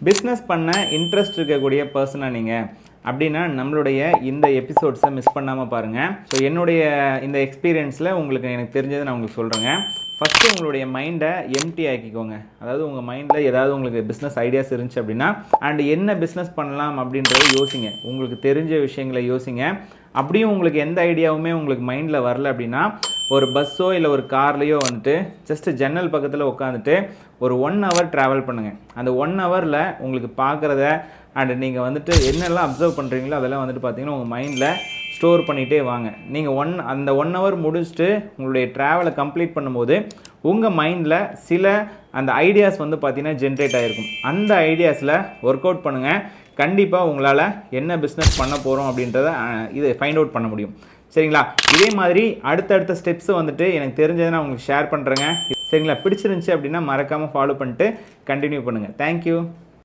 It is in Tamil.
பிஸ்னஸ் பண்ண இன்ட்ரெஸ்ட் இருக்கக்கூடிய பர்சனாக நீங்கள் அப்படின்னா நம்மளுடைய இந்த எபிசோட்ஸை மிஸ் பண்ணாமல் பாருங்கள். ஸோ என்னுடைய இந்த எக்ஸ்பீரியன்ஸில் எனக்கு தெரிஞ்சதை நான் உங்களுக்கு சொல்கிறேங்க. ஃபஸ்ட்டு உங்களுடைய மைண்டை எம்டி ஆக்கிக்கோங்க. அதாவது உங்கள் மைண்டில் ஏதாவது உங்களுக்கு பிஸ்னஸ் ஐடியாஸ் இருந்துச்சு அப்படின்னா என்ன பிஸ்னஸ் பண்ணலாம் அப்படின்றத யோசிங்க. உங்களுக்கு தெரிஞ்ச விஷயங்களை யோசிங்க. அப்படியும் உங்களுக்கு எந்த ஐடியாவுமே உங்களுக்கு மைண்டில் வரல அப்படின்னா ஒரு பஸ்ஸோ இல்லை ஒரு கார்லேயோ ஜஸ்ட்டு ஜன்னல் பக்கத்தில் உட்காந்துட்டு ஒரு 1 hour ட்ராவல் பண்ணுங்கள். அந்த 1 hourல உங்களுக்கு பார்க்குறத அண்ட் நீங்கள் என்னெல்லாம் அப்சர்வ் பண்ணுறீங்களோ அதெல்லாம் பார்த்தீங்கன்னா உங்கள் மைண்டில் ஸ்டோர் பண்ணிகிட்டே வாங்க. நீங்கள் அந்த 1 hour முடிச்சுட்டு உங்களுடைய ட்ராவலை கம்ப்ளீட் பண்ணும்போது உங்கள் மைண்டில் சில அந்த ஐடியாஸ் பார்த்தீங்கன்னா ஜென்ரேட் ஆகிருக்கும். அந்த ஐடியாஸில் ஒர்க் அவுட் பண்ணுங்கள். கண்டிப்பாக உங்களால் என்ன பிஸ்னஸ் பண்ண போகிறோம் அப்படின்றத இதை ஃபைண்ட் அவுட் பண்ண முடியும். சரிங்களா? இதே மாதிரி அடுத்தடுத்த ஸ்டெப்ஸை எனக்கு தெரிஞ்சதை நான் உங்களுக்கு ஷேர் பண்ணுறேங்க. சரிங்களா? பிடிச்சிருந்துச்சி அப்படின்னா மறக்காமல் ஃபாலோ பண்ணிட்டு கண்டினியூ பண்ணுங்கள். தேங்க்யூ.